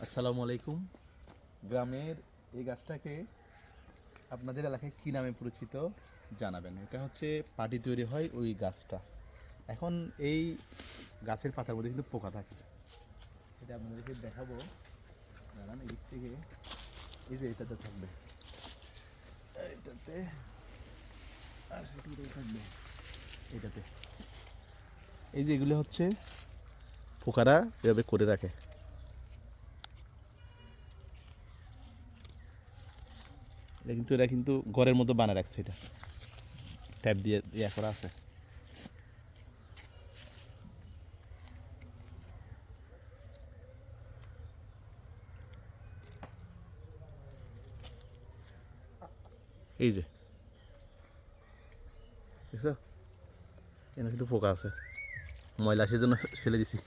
আসসালামু আলাইকুম। গ্রামের এই গাছটাকে আপনাদের এলাকায় কী নামে পরিচিত জানাবেন। এটা হচ্ছে পাটি তৈরি হয় ওই গাছটা। এখন এই গাছের পাতার মধ্যে কিন্তু পোকা থাকে, এটা আপনাদেরকে দেখাবো। দাঁড়ান, এই দিক থেকে এই যে এটাতে থাকবে, এটাতে আর সেটাতে থাকবে, এটাতে। এই যে এগুলো হচ্ছে পোকারা এভাবে করে রাখে। এরা কিন্তু ঘরের মতো বানায় রাখছে, এটা ট্যাপ দিয়ে ইয়া করা আছে। এই যে দেখছো, এখানে কিন্তু পোকা আছে, ময়লা সেজন্য ফেলে দিছি।